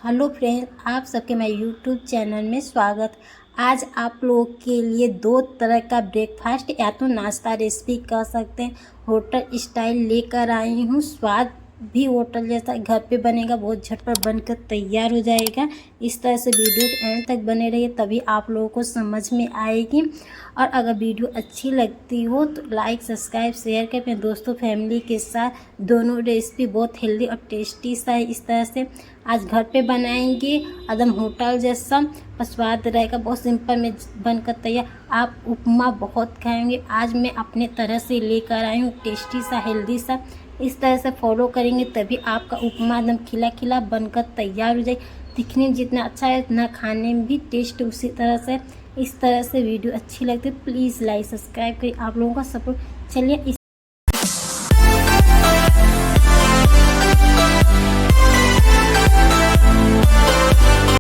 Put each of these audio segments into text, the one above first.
Hello friends, आप सबके मेरे यूट्यूब चैनल में स्वागत। आज आप लोगों के लिए दो तरह का ब्रेकफास्ट या तो नाश्ता रेसिपी कह सकते हैं, होटल स्टाइल लेकर आई हूँ। स्वाद भी होटल जैसा घर पे बनेगा, बहुत झटपट बनकर तैयार हो जाएगा। इस तरह से वीडियो के एंड तक बने रहिए, तभी आप लोगों को समझ में आएगी। और अगर वीडियो अच्छी लगती हो तो लाइक सब्सक्राइब शेयर करें अपने दोस्तों फैमिली के साथ। दोनों रेसिपी बहुत हेल्दी और टेस्टी सा है। इस तरह से आज घर पे बनाएंगे, एकदम होटल जैसा स्वाद रहेगा, बहुत सिंपल में बनकर तैयार। आप उपमा बहुत खाएंगे, आज मैं अपने तरह से लेकर आई हूँ, टेस्टी सा हेल्दी सा। इस तरह से फॉलो करेंगे तभी आपका उपमा एकदम खिला खिला बनकर तैयार हो जाए। दिखने में जितना अच्छा है उतना खाने में भी टेस्ट उसी तरह से। इस तरह से वीडियो अच्छी लगती है प्लीज़ लाइक सब्सक्राइब करिए, आप लोगों का सपोर्ट। चलिए इस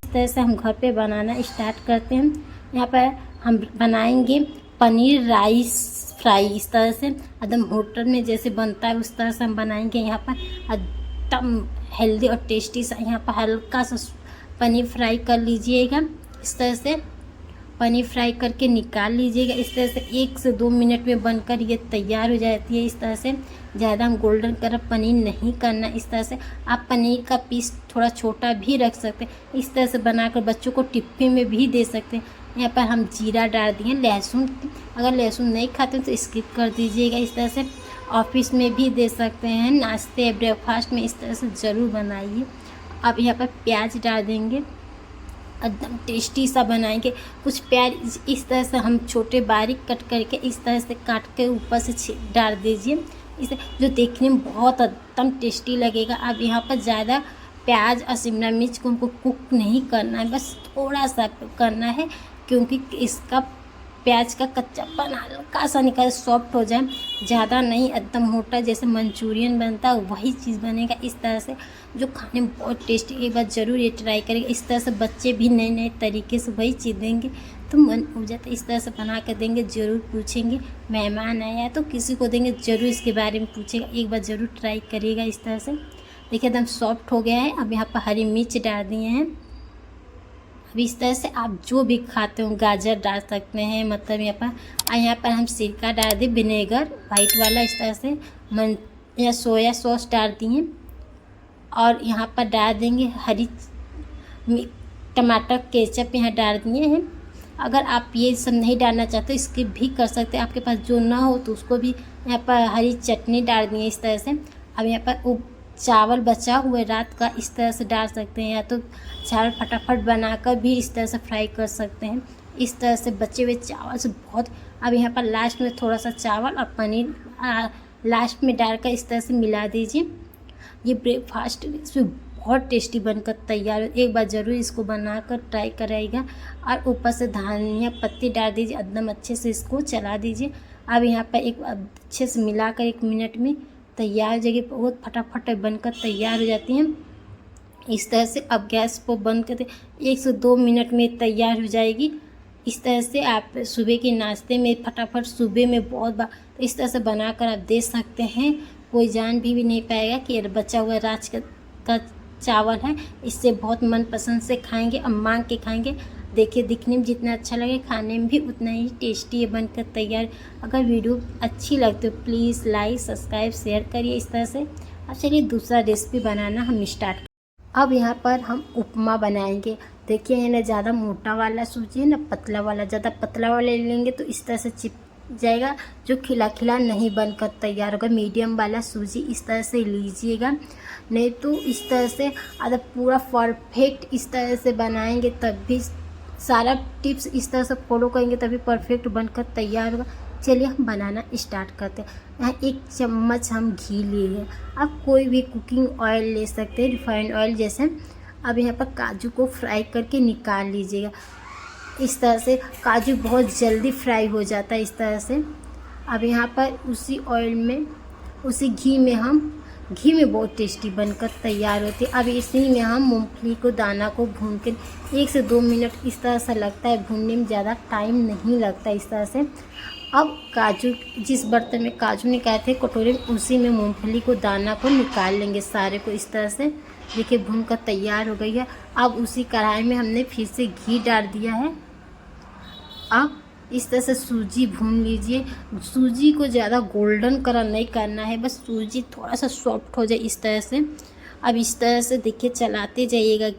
तरह से हम घर पे बनाना स्टार्ट करते हैं। यहाँ पर हम बनाएंगे पनीर राइस फ्राई। इस तरह से एकदम होटल में जैसे बनता है उस तरह से हम बनाएंगे। यहाँ पर एकदम हेल्दी और टेस्टी सा यहाँ पर हल्का सा पनीर फ्राई कर लीजिएगा। इस तरह से पनीर फ्राई करके निकाल लीजिएगा। इस तरह से 1 से 2 मिनट में बनकर ये तैयार हो जाती है। इस तरह से ज़्यादा हम गोल्डन कलर पनीर नहीं करना। इस तरह से आप पनीर का पीस थोड़ा छोटा भी रख सकते हैं। इस तरह से बनाकर बच्चों को टिफ़िन में भी दे सकते हैं। यहाँ पर हम जीरा डाल दिए, लहसुन, अगर लहसुन नहीं खाते तो स्किप कर दीजिएगा। इस तरह से ऑफिस में भी दे सकते हैं, नाश्ते ब्रेकफास्ट में इस तरह से ज़रूर बनाइए। अब यहाँ पर प्याज डाल देंगे, एकदम टेस्टी सा बनाएंगे। कुछ प्याज इस तरह से हम छोटे बारीक कट करके इस तरह से काट के ऊपर से डाल दीजिए, इसे जो देखने में बहुत एकदम टेस्टी लगेगा। अब यहाँ पर ज़्यादा प्याज और शिमला मिर्च को हमको कुक नहीं करना है, बस थोड़ा सा करना है, क्योंकि इसका प्याज का कच्चापन हल्का सा निकल सॉफ्ट हो जाए, ज़्यादा नहीं। एकदम मोटा जैसे मंचूरियन बनता है वही चीज़ बनेगा इस तरह से, जो खाने में बहुत टेस्टी। एक बार ज़रूर ये ट्राई करेंगे। इस तरह से बच्चे भी नए नए तरीके से वही चीज़ देंगे तो मन हो जाता है। इस तरह से बना कर देंगे, ज़रूर पूछेंगे, मेहमान आया तो किसी को देंगे ज़रूर इसके बारे में पूछेगा। एक बार ज़रूर ट्राई करिएगा। इस तरह से देखिए एकदम सॉफ्ट हो गया है। अब यहाँ पर हरी मिर्च डाल दिए हैं। अब इस तरह से आप जो भी खाते हो, गाजर डाल सकते हैं, मतलब यहाँ पर हम सिरका डाल दें, विनेगर वाइट वाला। इस तरह से या सोया सॉस डाल दिए और यहाँ पर डाल देंगे हरी टमाटर केचप यहाँ डाल दिए हैं। अगर आप ये सब नहीं डालना चाहते तो स्किप भी कर सकते हैं, आपके पास जो ना हो तो उसको भी। यहाँ पर हरी चटनी डाल दिए इस तरह से। अब यहाँ पर चावल बचा हुआ रात का इस तरह से डाल सकते हैं, या तो चावल फटाफट बनाकर भी इस तरह से फ्राई कर सकते हैं। इस तरह से बचे हुए चावल से बहुत। अब यहाँ पर लास्ट में थोड़ा सा चावल और पनीर लास्ट में डालकर इस तरह से मिला दीजिए। ये ब्रेकफास्ट इसमें बहुत टेस्टी बनकर तैयार हो। एक बार ज़रूर इसको बनाकर ट्राई कराइएगा। और ऊपर से धनिया पत्ती डाल दीजिए, एकदम अच्छे से इसको चला दीजिए। अब यहाँ पर एक अच्छे से मिलाकर 1 मिनट में तैयार हो जाएगी, बहुत फटाफट बनकर तैयार हो जाती हैं। इस तरह से अब गैस को बंद कर दे, 1 से 2 मिनट में तैयार हो जाएगी। इस तरह से आप सुबह के नाश्ते में फटाफट सुबह में बहुत बार इस तरह से बनाकर आप दे सकते हैं। कोई जान भी नहीं पाएगा कि बचा हुआ रात का चावल है। इससे बहुत मनपसंद से खाएंगे और मांग के खाएंगे। देखिए दिखने में जितना अच्छा लगे खाने में भी उतना ही टेस्टी है बनकर तैयार। अगर वीडियो अच्छी लगती हो प्लीज़ लाइक सब्सक्राइब शेयर करिए इस तरह से। अब चलिए दूसरा रेसिपी बनाना हम स्टार्ट। अब यहाँ पर हम उपमा बनाएंगे। देखिए है ना, ज़्यादा मोटा वाला सूजी है ना, पतला वाला। ज़्यादा पतला वाला लेंगे तो इस तरह से चिप जाएगा, जो खिला खिला नहीं बनकर तैयार होगा। मीडियम वाला सूजी इस तरह से लीजिएगा, नहीं तो इस तरह से अगर पूरा परफेक्ट इस तरह से बनाएंगे तब भी सारा टिप्स इस तरह से फॉलो करेंगे तभी परफेक्ट बनकर तैयार होगा। चलिए हम बनाना स्टार्ट करते हैं। यहाँ 1 चम्मच हम घी लिए हैं। आप कोई भी कुकिंग ऑयल ले सकते हैं, रिफाइंड ऑयल जैसे। अब यहाँ पर काजू को फ्राई करके निकाल लीजिएगा। इस तरह से काजू बहुत जल्दी फ्राई हो जाता है इस तरह से। अब यहाँ पर उसी ऑयल में, उसी घी में बहुत टेस्टी बनकर तैयार होती है। अब इसी में हम मूंगफली को दाना को भून के 1 से 2 मिनट इस तरह से लगता है भूनने में, ज़्यादा टाइम नहीं लगता इस तरह से। अब काजू, जिस बर्तन में काजू निकाले थे कटोरे में, उसी में मूंगफली को दाना को निकाल लेंगे सारे को इस तरह से। देखिए भून कर तैयार हो गई है। अब उसी कढ़ाई में हमने फिर से घी डाल दिया है। अब इस तरह से सूजी भून लीजिए। सूजी को ज़्यादा गोल्डन कलर नहीं करना है, बस सूजी थोड़ा सा सॉफ्ट हो जाए इस तरह से। अब इस तरह से देखिए चलाते जाइएगा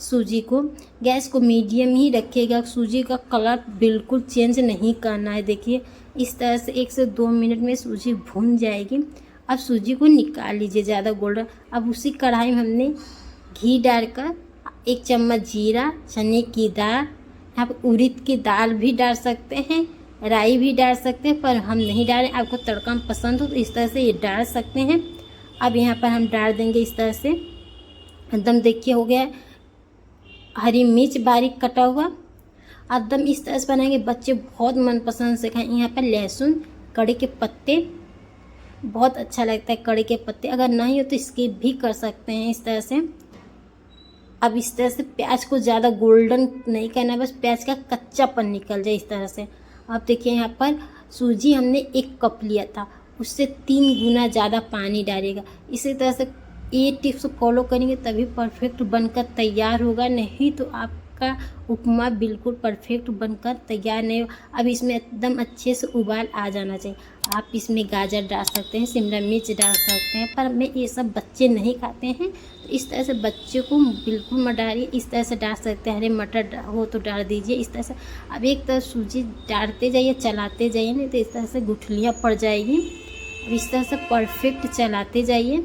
सूजी को। गैस को मीडियम ही रखिएगा, सूजी का कलर बिल्कुल चेंज नहीं करना है। देखिए इस तरह से 1 से 2 मिनट में सूजी भून जाएगी। अब सूजी को निकाल लीजिए ज़्यादा गोल्डन। अब उसी कढ़ाई में हमने घी डालकर 1 चम्मच जीरा, चने की दाल, आप उड़द की दाल भी डाल सकते हैं, राई भी डाल सकते हैं, पर हम नहीं डालें। आपको तड़का पसंद हो तो इस तरह से ये डाल सकते हैं। अब यहाँ पर हम डाल देंगे इस तरह से, एकदम देखिए हो गया हरी मिर्च बारीक कटा हुआ। एकदम इस तरह से बनाएंगे, बच्चे बहुत मनपसंद से खाएं। यहाँ पर लहसुन, कड़ी के पत्ते, बहुत अच्छा लगता है कड़ी के पत्ते। अगर नहीं हो तो स्किप भी कर सकते हैं इस तरह से। अब इस तरह से प्याज को ज़्यादा गोल्डन नहीं करना, बस प्याज का कच्चापन निकल जाए इस तरह से। अब देखिए यहाँ पर सूजी हमने 1 कप लिया था, उससे 3 गुना ज़्यादा पानी डालेगा। इसी तरह से ये टिप्स फॉलो करेंगे तभी परफेक्ट बनकर तैयार होगा, नहीं तो आपका उपमा बिल्कुल परफेक्ट बनकर तैयार नहीं हो। अब इसमें एकदम अच्छे से उबाल आ जाना चाहिए। आप इसमें गाजर डाल सकते हैं, शिमला मिर्च डाल सकते हैं, पर मैं ये सब बच्चे नहीं खाते हैं तो इस तरह से बच्चे को बिल्कुल मत डालिए। इस तरह से डाल सकते हैं, हरे मटर हो तो डाल दीजिए इस तरह से। अब एक तरह सूजी डालते जाइए, चलाते जाइए, नहीं तो इस तरह से गुठलियाँ पड़ जाएगी। अब इस तरह से परफेक्ट चलाते जाइए।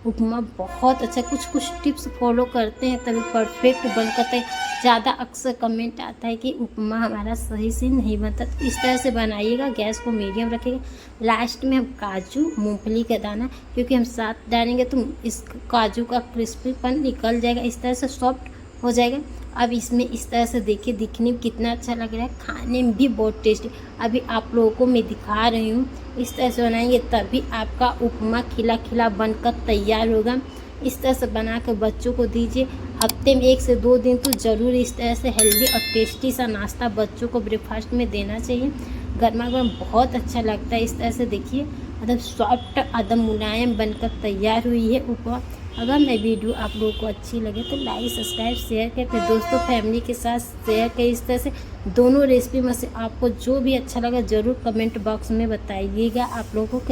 उपमा बहुत अच्छा, कुछ टिप्स फॉलो करते हैं तभी परफेक्ट बनकर। ज़्यादा अक्सर कमेंट आता है कि उपमा हमारा सही से नहीं बनता, तो इस तरह से बनाइएगा। गैस को मीडियम रखिएगा। लास्ट में हम काजू, मूंगफली का दाना, क्योंकि हम साथ डालेंगे तो इस काजू का क्रिस्पीपन निकल जाएगा, इस तरह से सॉफ्ट हो जाएगा। अब इसमें इस तरह से देखिए, दिखने में कितना अच्छा लग रहा है, खाने में भी बहुत टेस्टी। अभी आप लोगों को मैं दिखा रही हूँ, इस तरह से बनाएंगे तभी आपका उपमा खिला खिला बनकर तैयार होगा। इस तरह से बनाकर बच्चों को दीजिए। हफ्ते में 1 से 2 दिन तो ज़रूर इस तरह से हेल्दी और टेस्टी सा नाश्ता बच्चों को ब्रेकफास्ट में देना चाहिए। गर्मा गर्म बहुत अच्छा लगता है। इस तरह से देखिए एकदम सॉफ्ट, एकदम मुलायम बनकर तैयार हुई है उपमा। अगर मैं वीडियो आप लोगों को अच्छी लगे तो लाइक, सब्सक्राइब, शेयर करें, अपने दोस्तों फैमिली के साथ शेयर करें। इस तरह से दोनों रेसिपी में से आपको जो भी अच्छा लगा ज़रूर कमेंट बॉक्स में बताइएगा आप लोगों को।